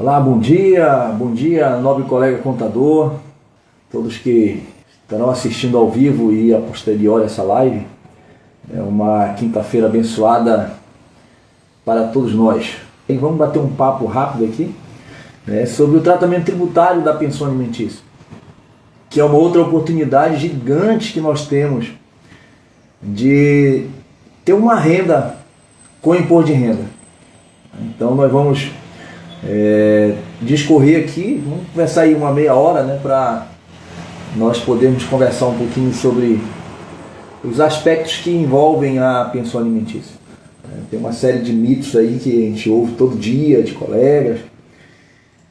Olá, bom dia, nobre colega contador, todos que estarão assistindo ao vivo e a posteriori essa live. É uma quinta-feira abençoada para todos nós. E vamos bater um papo rápido aqui, sobre o tratamento tributário da pensão alimentícia, que é uma outra oportunidade gigante que nós temos de ter uma renda com imposto de renda. Então nós vamos discorrer aqui, vamos conversar aí uma meia hora, para nós podermos conversar um pouquinho sobre os aspectos que envolvem a pensão alimentícia. Tem uma série de mitos aí que a gente ouve todo dia de colegas,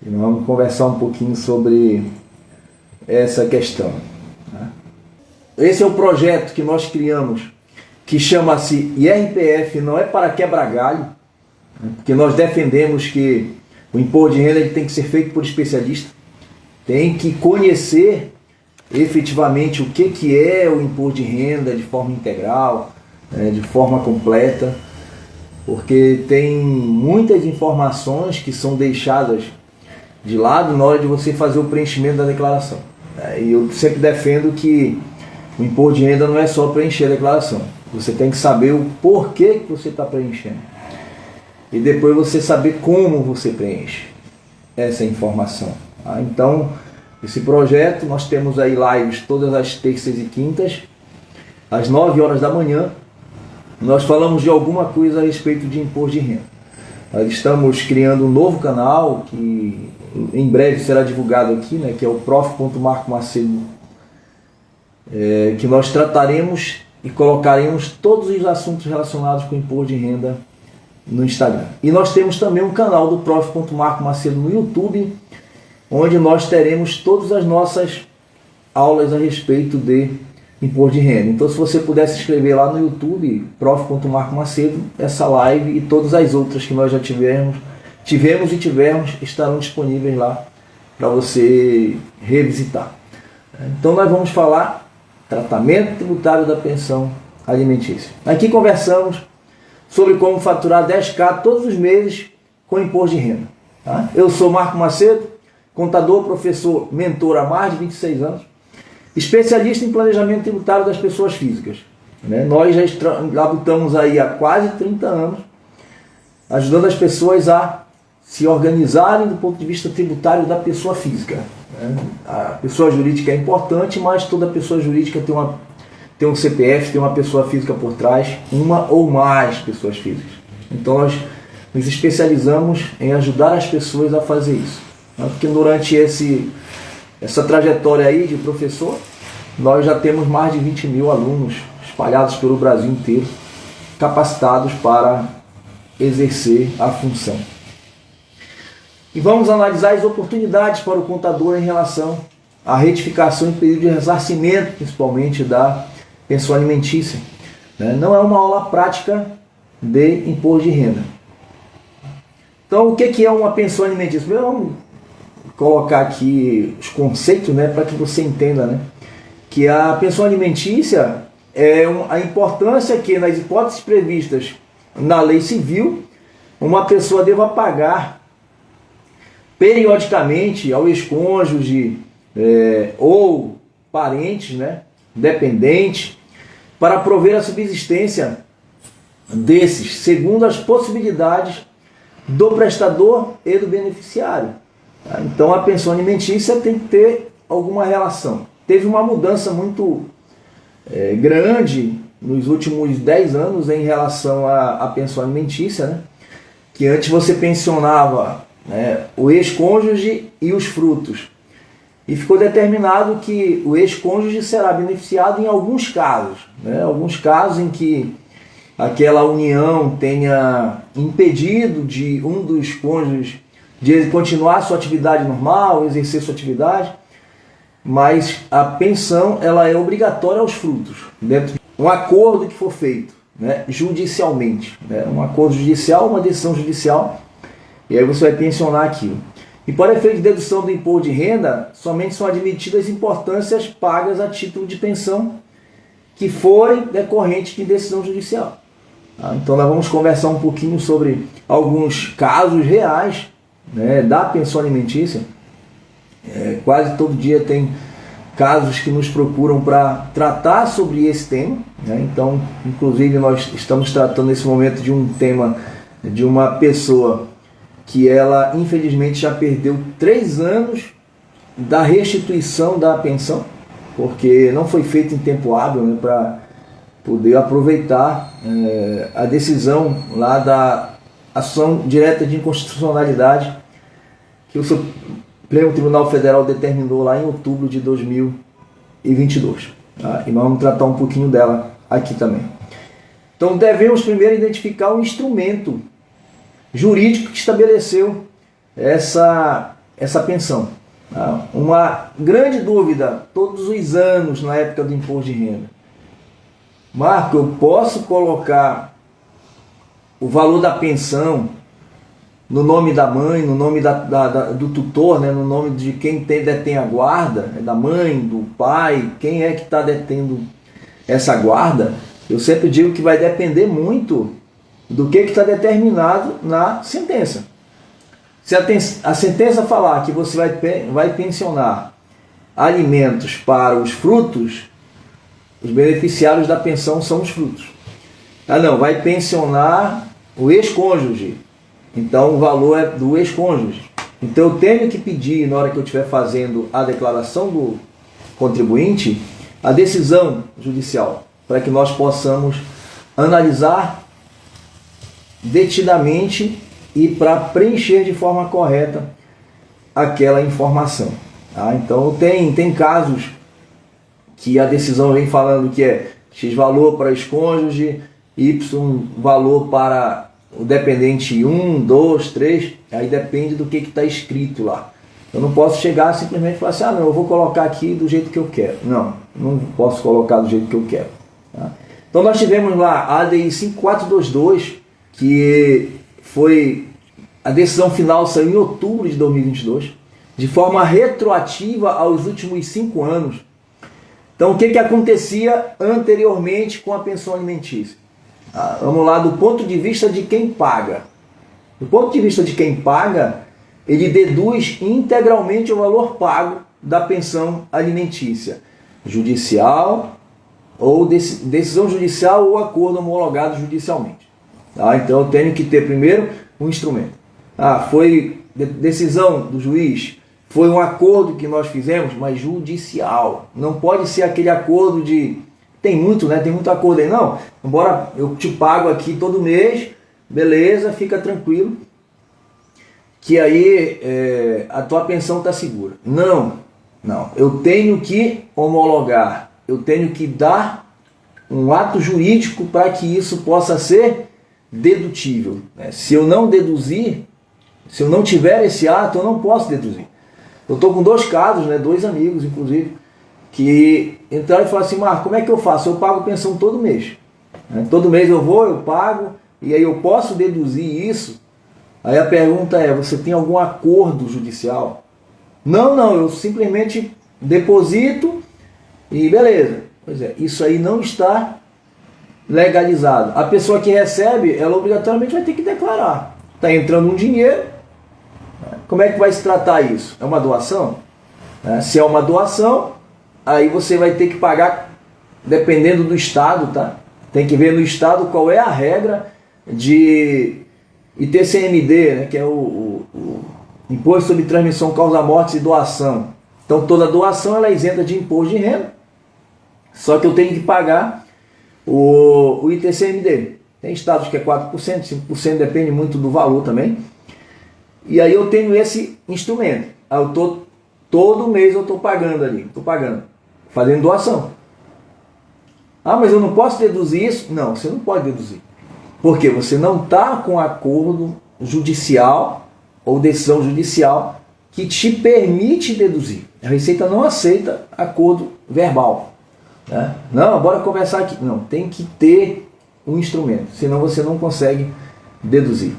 e nós vamos conversar um pouquinho sobre essa questão. Esse é o projeto que nós criamos, que chama-se IRPF, não é para quebrar galho, porque nós defendemos que o imposto de renda tem que ser feito por especialista, tem que conhecer efetivamente o que é o imposto de renda de forma integral, de forma completa, porque tem muitas informações que são deixadas de lado na hora de você fazer o preenchimento da declaração. E eu sempre defendo que o imposto de renda não é só preencher a declaração, você tem que saber o porquê que você está preenchendo. E depois você saber como você preenche essa informação. Então, esse projeto, nós temos aí lives todas as terças e quintas, às 9 horas da manhã. Nós falamos de alguma coisa a respeito de imposto de renda. Nós estamos criando um novo canal, que em breve será divulgado aqui, que é o prof.marcomacedo, que nós trataremos e colocaremos todos os assuntos relacionados com imposto de renda no Instagram. E nós temos também um canal do prof.marcomacedo no YouTube, onde nós teremos todas as nossas aulas a respeito de imposto de renda. Então, se você puder se inscrever lá no YouTube, prof.marcomacedo, essa live e todas as outras que nós já tivemos estarão disponíveis lá para você revisitar. Então, nós vamos falar tratamento tributário da pensão alimentícia. Aqui conversamos sobre como faturar 10.000 todos os meses com imposto de renda. Eu sou Marco Macedo, contador, professor, mentor há mais de 26 anos, especialista em planejamento tributário das pessoas físicas. Nós já estamos aí há quase 30 anos, ajudando as pessoas a se organizarem do ponto de vista tributário da pessoa física. A pessoa jurídica é importante, mas toda pessoa jurídica tem um CPF, tem uma pessoa física por trás, uma ou mais pessoas físicas. Então nós nos especializamos em ajudar as pessoas a fazer isso. Porque durante essa trajetória aí de professor, nós já temos mais de 20 mil alunos espalhados pelo Brasil inteiro, capacitados para exercer a função. E vamos analisar as oportunidades para o contador em relação à retificação em período de ressarcimento, principalmente da pensão alimentícia. Não é uma aula prática de imposto de renda. Então, o que é uma pensão alimentícia? Vamos colocar aqui os conceitos, para que você entenda, que a pensão alimentícia é a importância que, nas hipóteses previstas na lei civil, uma pessoa deva pagar periodicamente ao ex-cônjuge ou parentes, dependentes, para prover a subsistência desses, segundo as possibilidades do prestador e do beneficiário. Então a pensão alimentícia tem que ter alguma relação. Teve uma mudança muito grande nos últimos 10 anos em relação à pensão alimentícia, que antes você pensionava o ex-cônjuge e os frutos. E ficou determinado que o ex-cônjuge será beneficiado em alguns casos. Alguns casos em que aquela união tenha impedido de um dos cônjuges de continuar sua atividade normal, exercer sua atividade, mas a pensão ela é obrigatória aos frutos, dentro de um acordo que for feito judicialmente. Um acordo judicial, uma decisão judicial, e aí você vai pensionar aquilo. E para efeito de dedução do imposto de renda, somente são admitidas importâncias pagas a título de pensão que forem decorrentes de decisão judicial. Então nós vamos conversar um pouquinho sobre alguns casos reais né, da pensão alimentícia. Quase todo dia tem casos que nos procuram para tratar sobre esse tema, né? Então, inclusive, nós estamos tratando nesse momento de um tema de uma pessoa que ela, infelizmente, já perdeu 3 anos da restituição da pensão, porque não foi feito em tempo hábil, né, para poder aproveitar a decisão lá da ação direta de inconstitucionalidade que o Supremo Tribunal Federal determinou lá em outubro de 2022. Tá? E nós vamos tratar um pouquinho dela aqui também. Então devemos primeiro identificar o instrumento jurídico que estabeleceu essa pensão. Tá? Uma grande dúvida todos os anos na época do imposto de renda. Marco, eu posso colocar o valor da pensão no nome da mãe, no nome do tutor, né, no nome de quem detém a guarda, da mãe, do pai, quem é que está detendo essa guarda? Eu sempre digo que vai depender muito do que está determinado na sentença. Se a sentença falar que você vai pensionar alimentos para os frutos, os beneficiários da pensão são os frutos. Ah, não, vai pensionar o ex-cônjuge. Então o valor é do ex-cônjuge. Então eu tenho que pedir, na hora que eu estiver fazendo a declaração do contribuinte, a decisão judicial, para que nós possamos analisar detidamente e para preencher de forma correta aquela informação. Tá? Então tem casos que a decisão vem falando que é X valor para ex-cônjuge, Y valor para o dependente 1, 2, 3, aí depende do que está escrito lá. Eu não posso chegar simplesmente e falar assim, não, eu vou colocar aqui do jeito que eu quero. Não posso colocar do jeito que eu quero. Tá? Então nós tivemos lá a ADI 5422, que foi a decisão final, saiu em outubro de 2022, de forma retroativa aos últimos 5 anos. Então o que acontecia anteriormente com a pensão alimentícia? Vamos lá, do ponto de vista de quem paga. Do ponto de vista de quem paga, ele deduz integralmente o valor pago da pensão alimentícia. Judicial, ou decisão judicial ou acordo homologado judicialmente. Tá? Então eu tenho que ter primeiro um instrumento. Foi decisão do juiz, foi um acordo que nós fizemos, mas judicial. Não pode ser aquele acordo de... Tem muito, né? Tem muito acordo aí. Não, embora eu te pago aqui todo mês, beleza, fica tranquilo, que aí a tua pensão está segura. Não. Eu tenho que homologar, eu tenho que dar um ato jurídico para que isso possa ser dedutível. Se eu não deduzir, se eu não tiver esse ato, eu não posso deduzir. Eu estou com 2 casos, né? 2 amigos, inclusive, que entraram e falaram assim, Marco, como é que eu faço? Eu pago pensão todo mês. Todo mês eu pago, e aí eu posso deduzir isso? Aí a pergunta é, você tem algum acordo judicial? Não, eu simplesmente deposito e beleza. Pois é, isso aí não está legalizado. A pessoa que recebe, ela obrigatoriamente vai ter que declarar. Está entrando um dinheiro, como é que vai se tratar isso? É uma doação? Se é uma doação, aí você vai ter que pagar, dependendo do estado, tá? Tem que ver no estado qual é a regra de ITCMD, né? Que é o Imposto sobre Transmissão, Causa Mortes e Doação. Então toda doação ela é isenta de imposto de renda, só que eu tenho que pagar o ITCMD. Tem estados que é 4%, 5%, depende muito do valor também. E aí eu tenho esse instrumento. Todo mês eu estou pagando ali, fazendo doação. Mas eu não posso deduzir isso? Não, você não pode deduzir. Porque você não está com acordo judicial ou decisão judicial que te permite deduzir. A Receita não aceita acordo verbal. Né? Não, bora conversar aqui. Não, tem que ter um instrumento, senão você não consegue deduzir.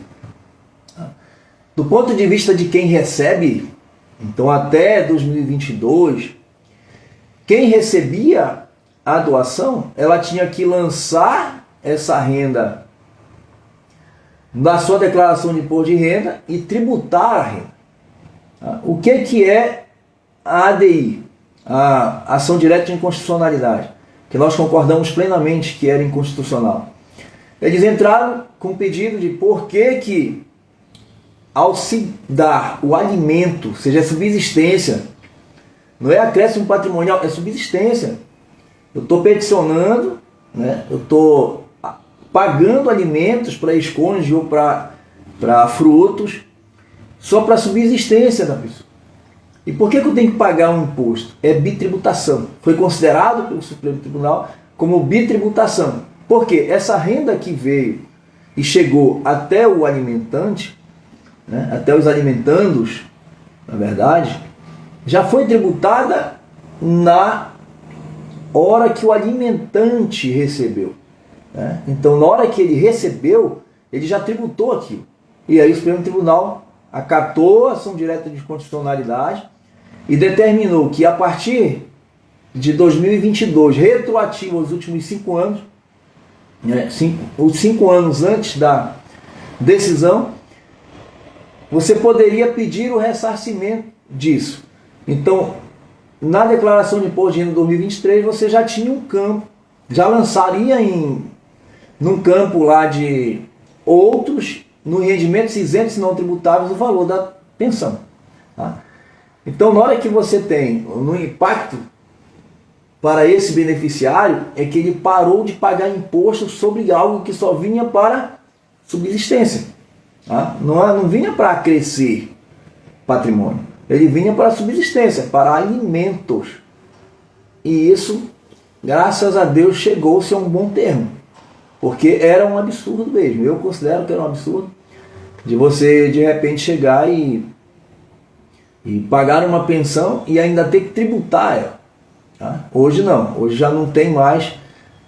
Do ponto de vista de quem recebe, então até 2022, quem recebia a doação, ela tinha que lançar essa renda na sua declaração de imposto de renda e tributar a renda. O que é a ADI, a Ação Direta de Inconstitucionalidade, que nós concordamos plenamente que era inconstitucional? Eles entraram com o pedido de por que ao se dar o alimento, seja a subsistência, não é acréscimo patrimonial, é subsistência. Eu estou peticionando, né? Eu estou pagando alimentos para ex-cônjuge ou para frutos, só para a subsistência da pessoa. E por que eu tenho que pagar um imposto? É bitributação. Foi considerado pelo Supremo Tribunal como bitributação. Porque essa renda que veio e chegou até o alimentante, né, até os alimentandos, na verdade, já foi tributada na hora que o alimentante recebeu. Né? Então, na hora que ele recebeu, ele já tributou aquilo. E aí o Supremo Tribunal acatou a ação direta de constitucionalidade e determinou que a partir de 2022, retroativo aos últimos 5 anos, os 5 anos antes da decisão, você poderia pedir o ressarcimento disso. Então, na declaração de imposto de renda 2023, você já tinha um campo, já lançaria num campo lá de outros, no rendimentos isentos e não tributáveis, o valor da pensão. Tá? Então, na hora que você tem no impacto para esse beneficiário, é que ele parou de pagar imposto sobre algo que só vinha para subsistência. Tá? Não vinha para crescer patrimônio. Ele vinha para subsistência, para alimentos. E isso, graças a Deus, chegou-se a um bom termo. Porque era um absurdo mesmo. Eu considero que era um absurdo de você, de repente, chegar e pagar uma pensão e ainda ter que tributar ela. Tá? Hoje não. Hoje já não tem mais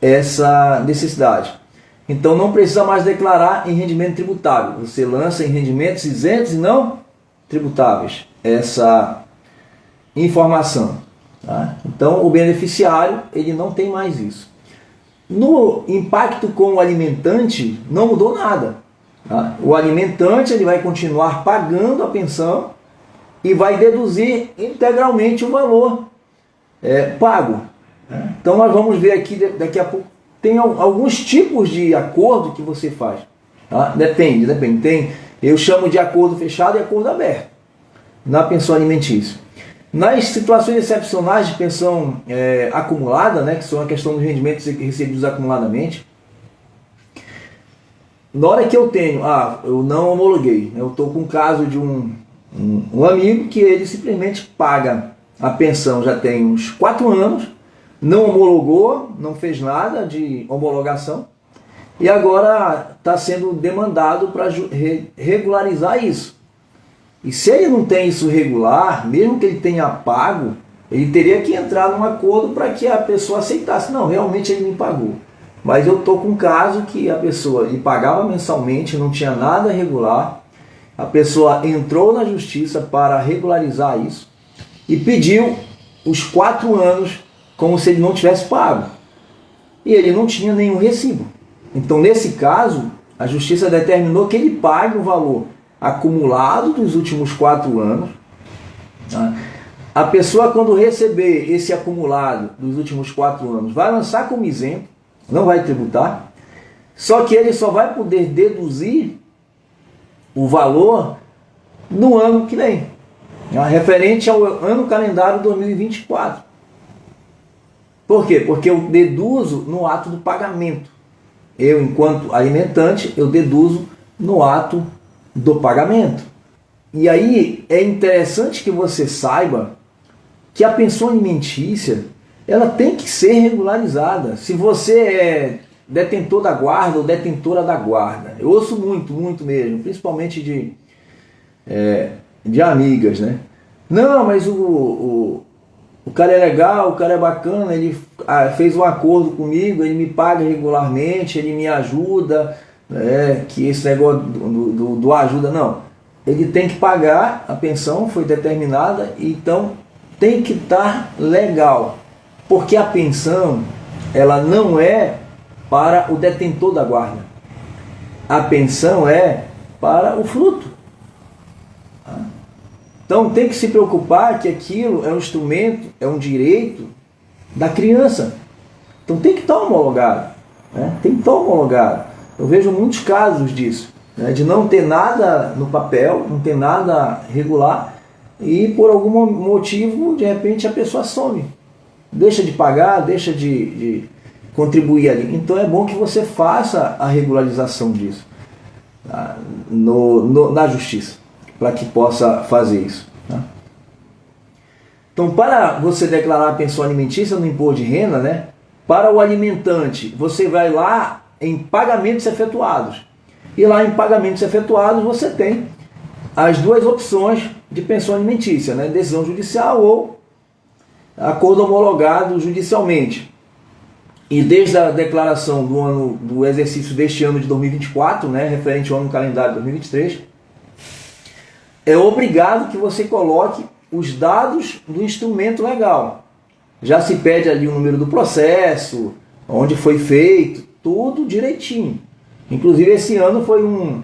essa necessidade. Então não precisa mais declarar em rendimento tributável. Você lança em rendimentos isentos e não tributáveis essa informação. Tá? Então o beneficiário ele não tem mais isso. No impacto com o alimentante não mudou nada. Tá? O alimentante ele vai continuar pagando a pensão e vai deduzir integralmente o valor pago. Tá? Então nós vamos ver aqui daqui a pouco. Tem alguns tipos de acordo que você faz. Tá? Depende. Eu chamo de acordo fechado e acordo aberto na pensão alimentícia. Nas situações excepcionais de pensão acumulada, né, que são a questão dos rendimentos recebidos acumuladamente, na hora que eu tenho, eu não homologuei, eu estou com o caso de um amigo que ele simplesmente paga a pensão já tem uns 4 anos, não homologou, não fez nada de homologação e agora está sendo demandado para regularizar isso. E se ele não tem isso regular, mesmo que ele tenha pago, ele teria que entrar num acordo para que a pessoa aceitasse. Não, realmente ele me pagou. Mas eu estou com um caso que a pessoa ele pagava mensalmente, não tinha nada regular. A pessoa entrou na justiça para regularizar isso e pediu os 4 anos como se ele não tivesse pago. E ele não tinha nenhum recibo. Então, nesse caso, a justiça determinou que ele pague o valor acumulado dos últimos 4 anos. Tá? A pessoa, quando receber esse acumulado dos últimos 4 anos, vai lançar como isento, não vai tributar, só que ele só vai poder deduzir o valor no ano que vem, tá? Referente ao ano calendário 2024. Por quê? Porque eu deduzo no ato do pagamento. Eu, enquanto alimentante, eu deduzo no ato do pagamento. E aí é interessante que você saiba que a pensão alimentícia ela tem que ser regularizada. Se você é detentor da guarda ou detentora da guarda, eu ouço muito mesmo, principalmente de amigas, né? Não, mas o cara é legal, o cara é bacana, ele fez um acordo comigo, ele me paga regularmente, ele me ajuda, que esse negócio do ajuda, não. Ele tem que pagar, a pensão foi determinada, então tem que estar legal. Porque a pensão, ela não é para o detentor da guarda. a pensão é para o fruto. Então tem que se preocupar que aquilo é um instrumento, é um direito da criança. Então tem que estar homologado. Né? Tem que estar homologado. Eu vejo muitos casos disso, né? De não ter nada no papel, não ter nada regular, e por algum motivo, de repente, a pessoa some. Deixa de pagar, deixa de contribuir ali. Então é bom que você faça a regularização disso, tá? Na justiça, para que possa fazer isso. Tá? Então, para você declarar a pensão alimentícia no imposto de renda, né, para o alimentante, você vai lá em pagamentos efetuados. E lá em pagamentos efetuados você tem as duas opções de pensão alimentícia, né, decisão judicial ou acordo homologado judicialmente. E desde a declaração do exercício deste ano de 2024, né, referente ao ano calendário de 2023, é obrigado que você coloque os dados do instrumento legal. Já se pede ali o número do processo, onde foi feito, tudo direitinho. Inclusive esse ano foi um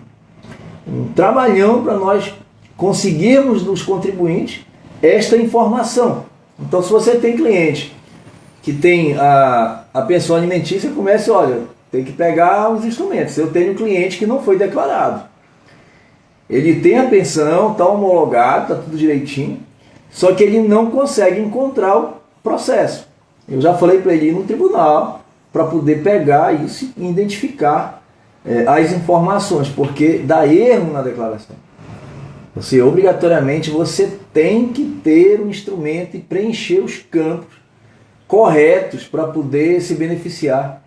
trabalhão para nós conseguirmos dos contribuintes esta informação. Então, se você tem cliente que tem a pensão alimentícia, comece, olha, tem que pegar os instrumentos. Eu tenho cliente que não foi declarado. Ele tem a pensão, está homologado, está tudo direitinho, só que ele não consegue encontrar o processo. Eu já falei para ele ir no tribunal para poder pegar isso e identificar as informações, porque dá erro na declaração. Obrigatoriamente, você tem que ter um instrumento e preencher os campos corretos para poder se beneficiar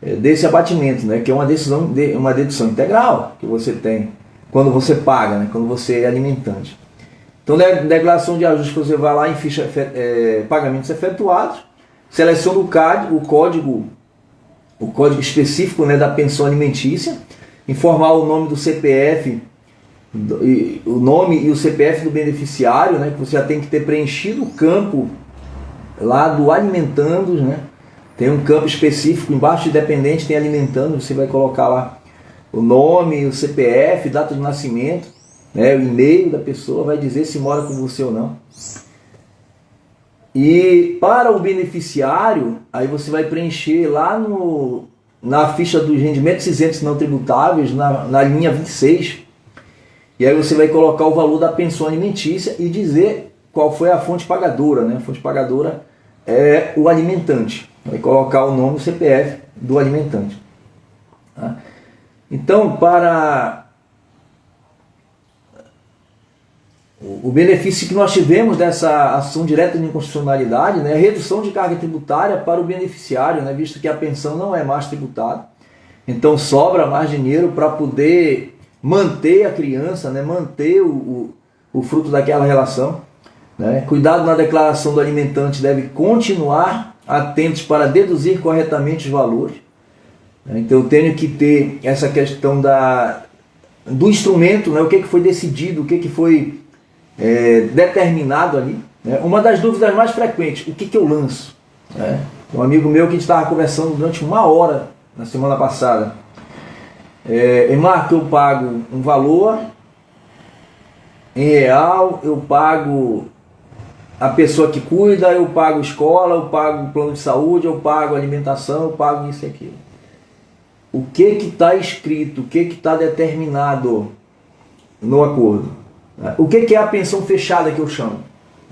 desse abatimento, né? Que é uma dedução integral que você tem quando você paga, né? Quando você é alimentante. Então, na declaração de ajuste, você vai lá em ficha pagamentos efetuados, seleciona o código específico, né, da pensão alimentícia, informar o nome do CPF, o nome e o CPF do beneficiário, né, que você já tem que ter preenchido o campo lá do alimentandos, né? Tem um campo específico, embaixo de dependente tem alimentandos, você vai colocar lá o nome, o CPF, data de nascimento, né, o e-mail da pessoa, vai dizer se mora com você ou não. E para o beneficiário, aí você vai preencher lá na ficha dos rendimentos isentos não tributáveis, na linha 26, e aí você vai colocar o valor da pensão alimentícia e dizer qual foi a fonte pagadora, né? A fonte pagadora é o alimentante. Vai colocar o nome e o CPF do alimentante. Tá? Então, para o benefício que nós tivemos dessa ação direta de inconstitucionalidade, né, é a redução de carga tributária para o beneficiário, né, visto que a pensão não é mais tributada. Então sobra mais dinheiro para poder manter a criança, né, manter o fruto daquela relação. Né. Cuidado na declaração do alimentante, deve continuar atentos para deduzir corretamente os valores. Então eu tenho que ter essa questão do instrumento, né, o que foi decidido, o que foi determinado ali. Né. Uma das dúvidas mais frequentes, o que eu lanço? Né. Um amigo meu que estava conversando durante 1 hora na semana passada. Marco, eu pago um valor em real, eu pago a pessoa que cuida, eu pago escola, eu pago plano de saúde, eu pago alimentação, eu pago isso e aquilo. O que está escrito, o que está determinado no acordo? O que é a pensão fechada que eu chamo?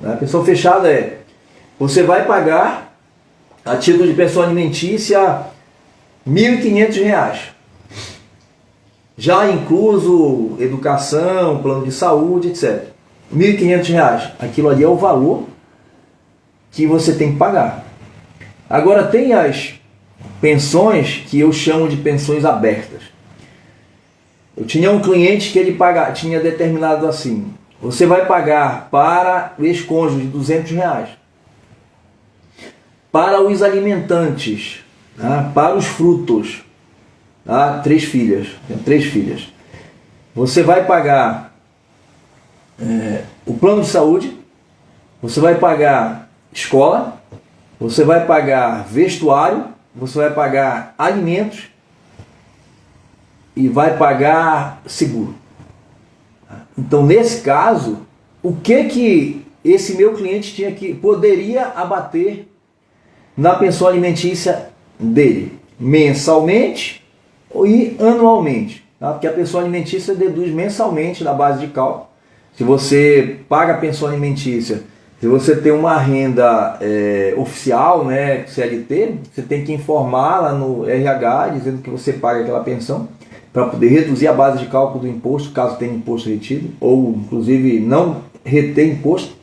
A pensão fechada é, você vai pagar a título de pensão alimentícia R$ 1.500, já incluso educação, plano de saúde, etc. R$ 1.500, aquilo ali é o valor que você tem que pagar. Agora tem as pensões que eu chamo de pensões abertas. Eu tinha um cliente que ele tinha determinado assim: você vai pagar para o ex-cônjuge R$ 200, para os alimentantes, tá? Para os frutos, tá? 3 filhas, tem 3 filhas. Você vai pagar o plano de saúde, você vai pagar escola, você vai pagar vestuário, você vai pagar alimentos e vai pagar seguro. Então, nesse caso, o que esse meu cliente poderia abater na pensão alimentícia dele? Mensalmente e anualmente. Tá? Porque a pensão alimentícia deduz mensalmente da base de cálculo. Se você paga a pensão alimentícia, se você tem uma renda oficial, né, CLT, você tem que informar lá no RH dizendo que você paga aquela pensão para poder reduzir a base de cálculo do imposto, caso tenha imposto retido, ou inclusive não reter imposto.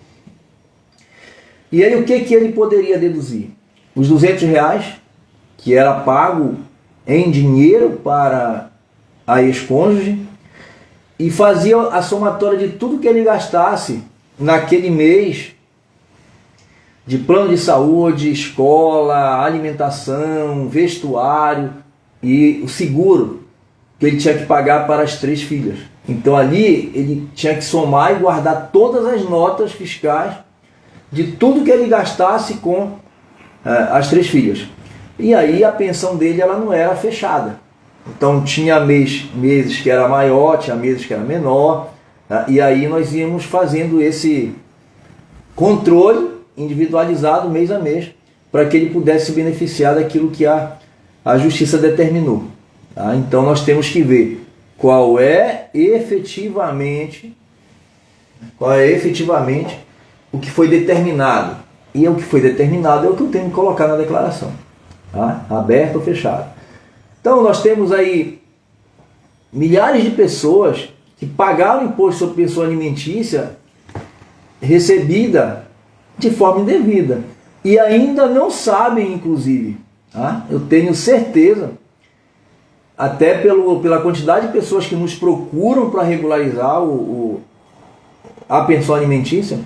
E aí o que ele poderia deduzir? Os R$200 que era pago em dinheiro para a ex-cônjuge e fazia a somatória de tudo que ele gastasse naquele mês de plano de saúde, escola, alimentação, vestuário e o seguro que ele tinha que pagar para as 3 filhas. Então ali ele tinha que somar e guardar todas as notas fiscais de tudo que ele gastasse com as 3 filhas. E aí a pensão dele ela não era fechada. Então tinha meses que era maior, tinha meses que era menor, tá? E aí nós íamos fazendo esse controle individualizado mês a mês para que ele pudesse se beneficiar daquilo que a justiça determinou. Tá? Então nós temos que ver qual é efetivamente o que foi determinado. E o que foi determinado é o que eu tenho que colocar na declaração. Tá? Aberto ou fechado. Então nós temos aí milhares de pessoas que pagaram imposto sobre pensão alimentícia recebida de forma indevida. E ainda não sabem, inclusive. Tá? Eu tenho certeza, até pela quantidade de pessoas que nos procuram para regularizar a pensão alimentícia,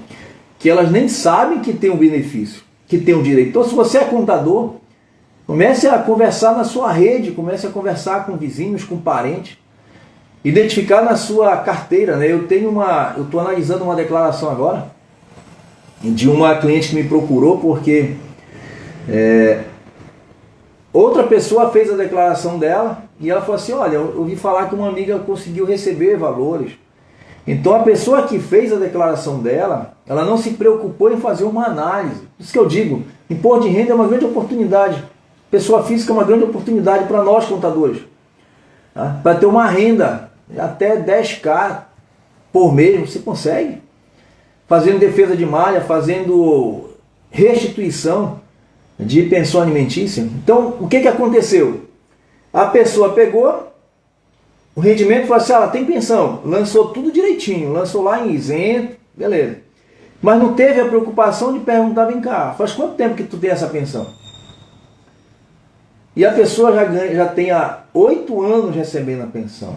que elas nem sabem que tem um benefício, que tem um direito. Então, se você é contador, comece a conversar na sua rede, comece a conversar com vizinhos, com parentes, identificar na sua carteira. Né? Eu estou analisando uma declaração agora de uma cliente que me procurou porque outra pessoa fez a declaração dela e ela falou assim, olha, eu ouvi falar que uma amiga conseguiu receber valores. Então a pessoa que fez a declaração dela, ela não se preocupou em fazer uma análise. Isso que eu digo, imposto de renda é uma grande oportunidade. Pessoa física é uma grande oportunidade para nós contadores. Tá? Para ter uma renda até 10K por mês, você consegue. Fazendo defesa de malha, fazendo restituição de pensão alimentícia. Então, o que aconteceu? A pessoa pegou o rendimento e falou assim, ela tem pensão, lançou tudo direitinho, lançou lá em isento, beleza. Mas não teve a preocupação de perguntar, vem cá, faz quanto tempo que tu tem essa pensão? E a pessoa já tem há 8 anos recebendo a pensão.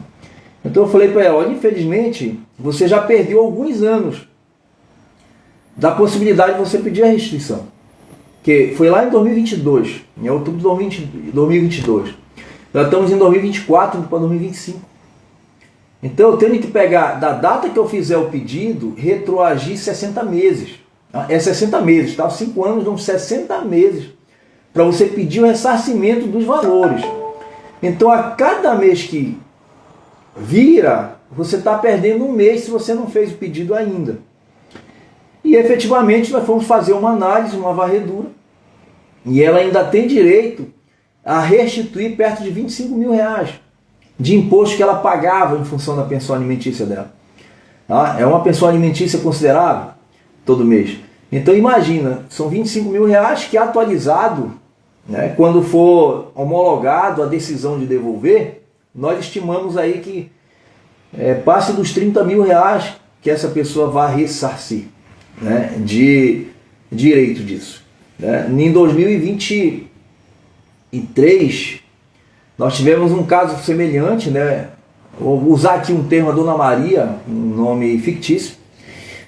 Então eu falei para ela, olha, infelizmente, você já perdeu alguns anos da possibilidade de você pedir a restituição. Que foi lá em 2022, em outubro de 2022. Nós estamos em 2024 para 2025. Então eu tenho que pegar, da data que eu fizer o pedido, retroagir 60 meses. É 60 meses, tá? 5 anos dão 60 meses para você pedir o ressarcimento dos valores. Então a cada mês que vira, você está perdendo um mês se você não fez o pedido ainda. E efetivamente nós fomos fazer uma análise, uma varredura, e ela ainda tem direito a restituir perto de R$25 mil de imposto que ela pagava em função da pensão alimentícia dela. Tá? É uma pensão alimentícia considerável todo mês. Então imagina, são R$25 mil que atualizado, né, quando for homologado a decisão de devolver, nós estimamos aí que passe dos R$30 mil que essa pessoa vai ressarcir, né, de direito disso. Né? Em 2023, nós tivemos um caso semelhante, né? Vou usar aqui um termo, a Dona Maria, um nome fictício.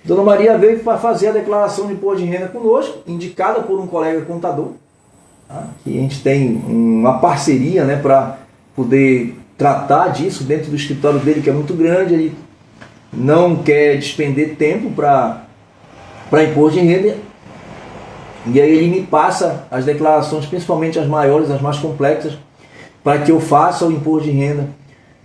Dona Maria veio para fazer a declaração de imposto de renda conosco, indicada por um colega contador, tá? Que a gente tem uma parceria, né, para poder tratar disso dentro do escritório dele, que é muito grande. Ele não quer despender tempo para imposto de renda. E aí ele me passa as declarações, principalmente as maiores, as mais complexas, para que eu faça o imposto de renda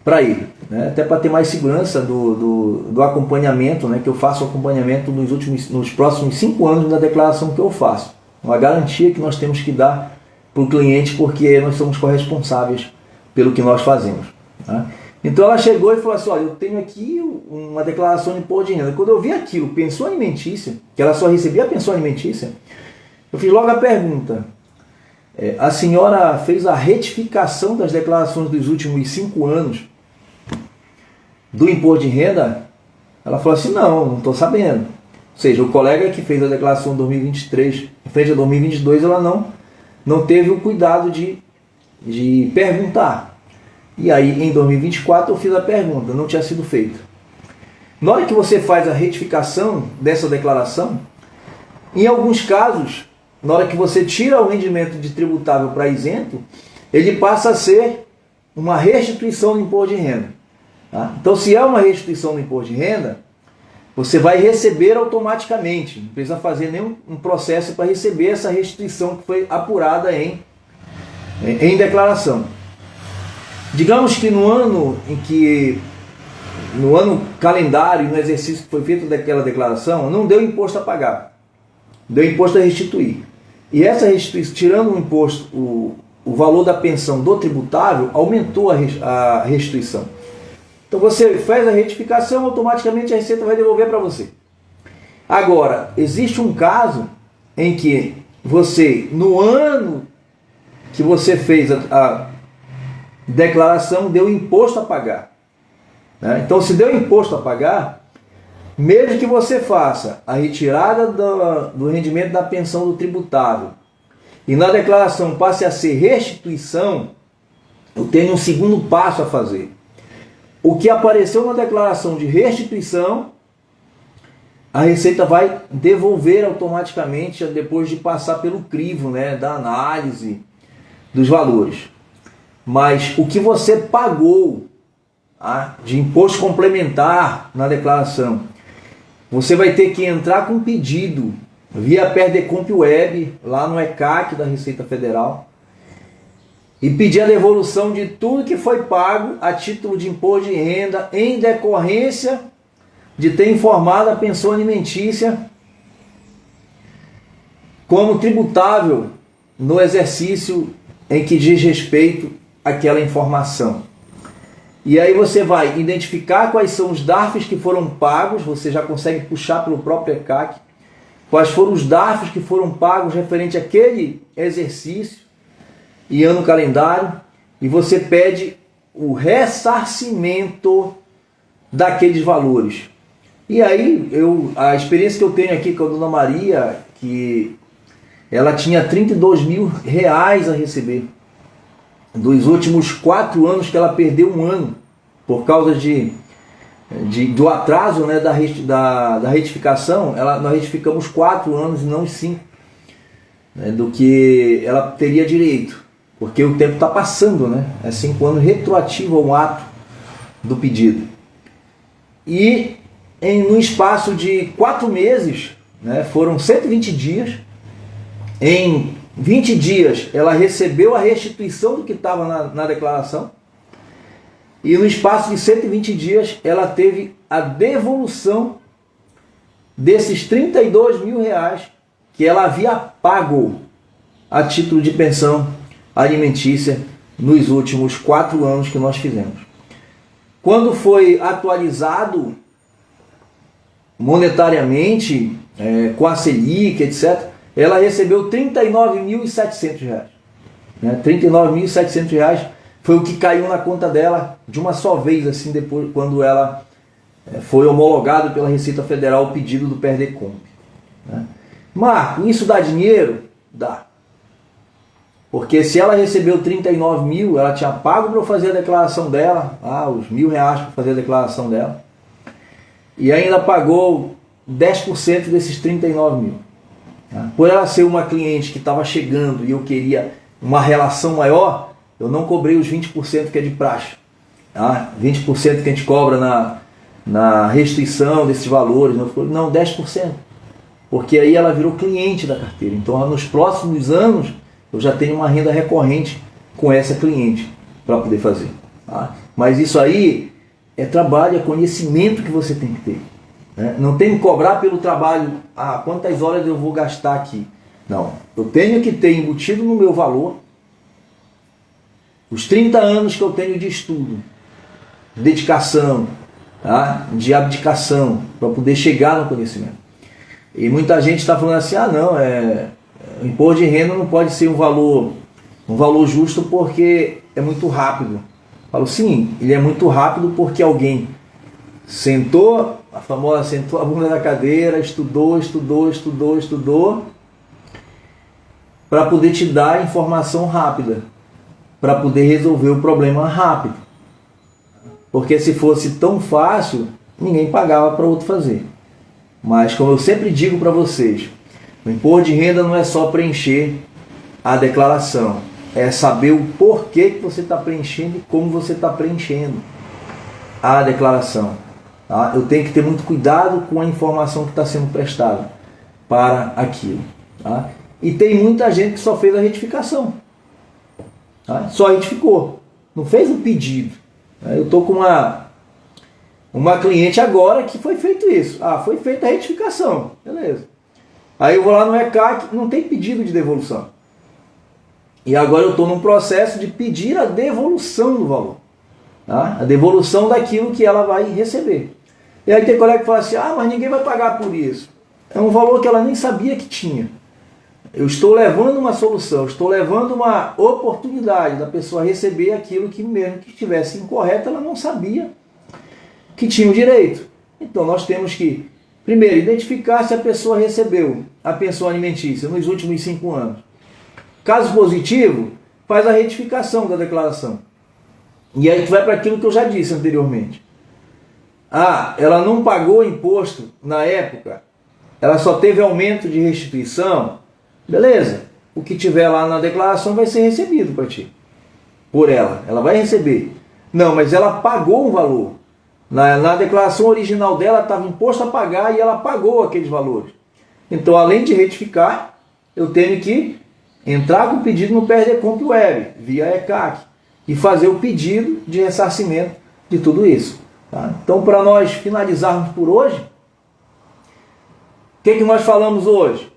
para ele, né? Até para ter mais segurança do acompanhamento, né? Que eu faço o acompanhamento nos próximos 5 anos da declaração que eu faço. Uma garantia que nós temos que dar para o cliente, porque nós somos corresponsáveis pelo que nós fazemos, né? Então ela chegou e falou assim: olha, eu tenho aqui uma declaração de imposto de renda. Quando eu vi aquilo, pensão alimentícia, que ela só recebia a pensão alimentícia, eu fiz logo a pergunta: a senhora fez a retificação das declarações dos últimos 5 anos do imposto de renda? Ela falou assim: não estou sabendo. Ou seja, o colega que fez a declaração de 2023 em frente a 2022, ela não teve o cuidado de perguntar. E aí, em 2024, eu fiz a pergunta, não tinha sido feita. Na hora que você faz a retificação dessa declaração, em alguns casos, na hora que você tira o rendimento de tributável para isento, ele passa a ser uma restituição do imposto de renda, tá? Então, se é uma restituição do imposto de renda, você vai receber automaticamente, não precisa fazer nenhum processo para receber essa restituição que foi apurada em declaração. Digamos que no ano calendário, no exercício que foi feito daquela declaração, não deu imposto a pagar, deu imposto a restituir. E essa restituição, tirando o imposto, o valor da pensão do tributável, aumentou a restituição. Então você faz a retificação, automaticamente a Receita vai devolver para você. Agora, existe um caso em que você, no ano que você fez a declaração, deu imposto a pagar, né? Então, se deu imposto a pagar, mesmo que você faça a retirada do rendimento da pensão do tributável e na declaração passe a ser restituição, eu tenho um segundo passo a fazer. O que apareceu na declaração de restituição, a Receita vai devolver automaticamente depois de passar pelo crivo, né, da análise dos valores. Mas o que você pagou de imposto complementar na declaração, você vai ter que entrar com pedido via Perdecomp Web, lá no ECAC da Receita Federal, e pedir a devolução de tudo que foi pago a título de imposto de renda em decorrência de ter informado a pensão alimentícia como tributável no exercício em que diz respeito àquela informação. E aí você vai identificar quais são os DARFs que foram pagos, você já consegue puxar pelo próprio ECAC, quais foram os DARFs que foram pagos referente àquele exercício e ano calendário, e você pede o ressarcimento daqueles valores. E aí, a experiência que eu tenho aqui com a Dona Maria, que ela tinha R$32.000 a receber, dos últimos 4 anos que ela perdeu um ano, por causa do atraso, né, da retificação. Nós retificamos 4 anos e não 5, né, do que ela teria direito, porque o tempo está passando, né? É 5 anos retroativo ao ato do pedido. E no espaço de 4 meses, né, foram 120 dias, em 20 dias ela recebeu a restituição do que estava na declaração, e no espaço de 120 dias ela teve a devolução desses R$32.000 que ela havia pago a título de pensão alimentícia nos últimos 4 anos que nós fizemos. Quando foi atualizado monetariamente, com a Selic, etc., ela recebeu R$39.700. Né? R$39.700 foi o que caiu na conta dela de uma só vez, assim, depois, quando ela foi homologado pela Receita Federal o pedido do Perdecomp. Né? Marco, isso dá dinheiro? Dá. Porque se ela recebeu 39 mil, ela tinha pago para fazer a declaração dela, os R$1.000 para fazer a declaração dela, e ainda pagou 10% desses 39 mil. Por ela ser uma cliente que estava chegando e eu queria uma relação maior, eu não cobrei os 20% que é de praxe. 20% que a gente cobra na restrição desses valores, não, 10%. Porque aí ela virou cliente da carteira. Então, nos próximos anos, eu já tenho uma renda recorrente com essa cliente para poder fazer. Mas isso aí é trabalho, é conhecimento que você tem que ter. Né? Não tem que cobrar pelo trabalho, quantas horas eu vou gastar aqui. Não, eu tenho que ter embutido no meu valor os 30 anos que eu tenho de estudo, de dedicação, tá? De abdicação, para poder chegar no conhecimento. E muita gente está falando assim, não, o imposto de renda não pode ser um valor justo porque é muito rápido. Eu falo, sim, ele é muito rápido porque alguém sentou a bunda na cadeira, estudou, para poder te dar informação rápida, para poder resolver o problema rápido. Porque se fosse tão fácil, ninguém pagava para outro fazer. Mas como eu sempre digo para vocês, o imposto de renda não é só preencher a declaração, é saber o porquê que você está preenchendo e como você está preenchendo a declaração. Tá? Eu tenho que ter muito cuidado com a informação que está sendo prestada para aquilo. Tá? E tem muita gente que só fez a retificação. Tá? Só retificou, não fez o pedido. Eu estou com uma cliente agora que foi feito isso. Foi feita a retificação. Beleza. Aí eu vou lá no ECAC, não tem pedido de devolução. E agora eu estou num processo de pedir a devolução do valor. Tá? A devolução daquilo que ela vai receber. E aí tem colega que fala assim, mas ninguém vai pagar por isso. É um valor que ela nem sabia que tinha. Eu estou levando uma solução, estou levando uma oportunidade da pessoa receber aquilo que mesmo que estivesse incorreto, ela não sabia que tinha o direito. Então nós temos que, primeiro, identificar se a pessoa recebeu a pensão alimentícia nos últimos 5 anos. Caso positivo, faz a retificação da declaração. E aí tu vai para aquilo que eu já disse anteriormente. Ela não pagou imposto na época, ela só teve aumento de restituição, beleza. O que tiver lá na declaração vai ser recebido para ti. Por ela vai receber. Não, mas ela pagou um valor. Na declaração original dela estava imposto a pagar e ela pagou aqueles valores. Então, além de retificar, eu tenho que entrar com o pedido no PRDCOMP Web, via ECAC, e fazer o pedido de ressarcimento de tudo isso. Tá? Então, para nós finalizarmos por hoje, o que nós falamos hoje?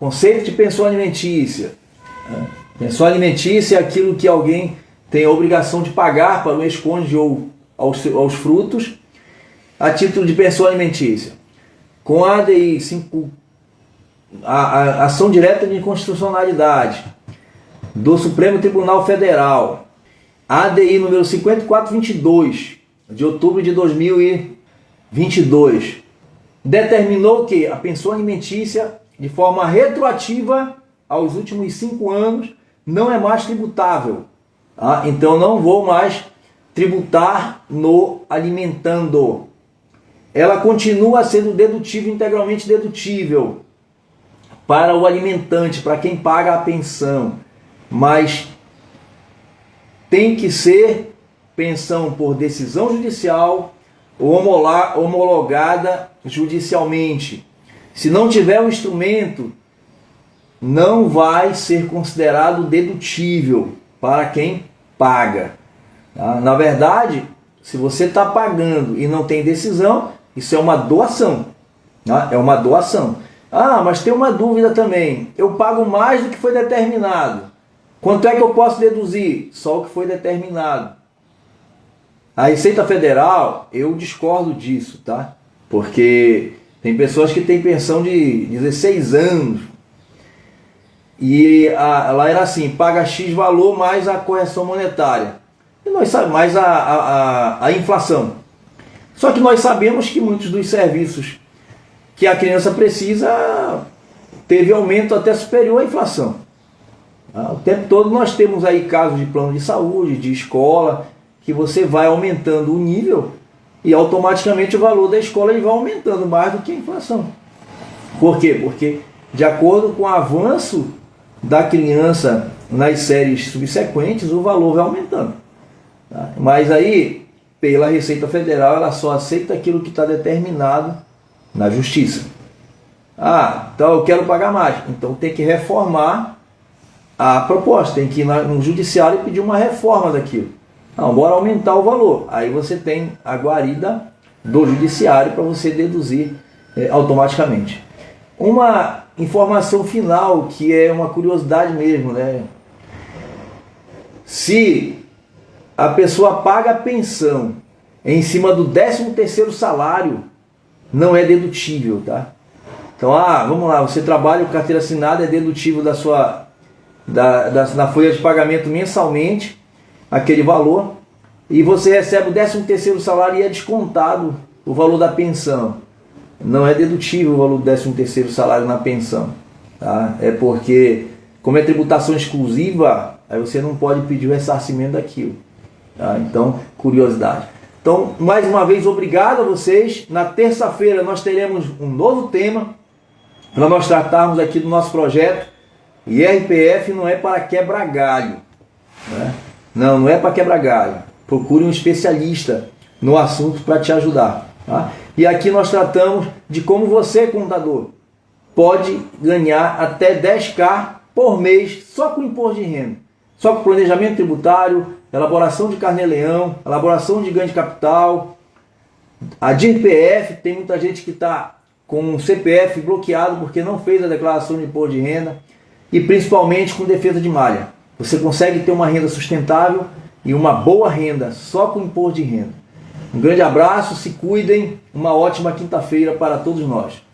Conceito de pensão alimentícia. Pensão alimentícia é aquilo que alguém tem a obrigação de pagar para o ex-cônjuge ou aos frutos, a título de pensão alimentícia. Com a ADI 5, a ação direta de inconstitucionalidade do Supremo Tribunal Federal, ADI número 5422, de outubro de 2022, determinou que a pensão alimentícia, de forma retroativa aos últimos 5 anos, não é mais tributável. Então não vou mais tributar no alimentando. Ela continua sendo dedutível, integralmente dedutível para o alimentante, para quem paga a pensão, mas tem que ser pensão por decisão judicial ou homologada judicialmente. Se não tiver um instrumento, não vai ser considerado dedutível para quem paga. Na verdade, se você está pagando e não tem decisão, isso é uma doação. É uma doação. Mas tem uma dúvida também. Eu pago mais do que foi determinado. Quanto é que eu posso deduzir? Só o que foi determinado. A Receita Federal, eu discordo disso, tá? Porque tem pessoas que têm pensão de 16 anos. E lá era assim, paga X valor mais a correção monetária. E nós sabemos mais a inflação. Só que nós sabemos que muitos dos serviços que a criança precisa teve aumento até superior à inflação. O tempo todo nós temos aí casos de plano de saúde, de escola, que você vai aumentando o nível e automaticamente o valor da escola ele vai aumentando mais do que a inflação. Por quê? Porque de acordo com o avanço da criança nas séries subsequentes, o valor vai aumentando. Mas aí, pela Receita Federal, ela só aceita aquilo que está determinado na Justiça. Então eu quero pagar mais. Então tem que reformar a proposta, tem que ir no Judiciário e pedir uma reforma daquilo. Não, bora aumentar o valor. Aí você tem a guarida do judiciário para você deduzir automaticamente. Uma informação final que é uma curiosidade mesmo, né? Se a pessoa paga a pensão em cima do 13º salário, não é dedutível, tá? Então, vamos lá, você trabalha com carteira assinada, é dedutível da folha de pagamento mensalmente, aquele valor, e você recebe o 13º salário e é descontado o valor da pensão. Não é dedutível o valor do 13º salário na pensão, tá? É porque, como é tributação exclusiva, aí você não pode pedir o ressarcimento daquilo, tá? Então, curiosidade. Então, mais uma vez, obrigado a vocês. Na terça-feira nós teremos um novo tema para nós tratarmos aqui do nosso projeto. E IRPF não é para quebrar galho, né? Não é para quebrar galho. Procure um especialista no assunto para te ajudar, tá? E aqui nós tratamos de como você, contador, pode ganhar até 10.000 por mês só com imposto de renda. Só com planejamento tributário, elaboração de carnê-leão, elaboração de ganho de capital. A DIRPF, tem muita gente que está com o CPF bloqueado porque não fez a declaração de imposto de renda. E principalmente com defesa de malha. Você consegue ter uma renda sustentável e uma boa renda só com imposto de renda. Um grande abraço, se cuidem, uma ótima quinta-feira para todos nós.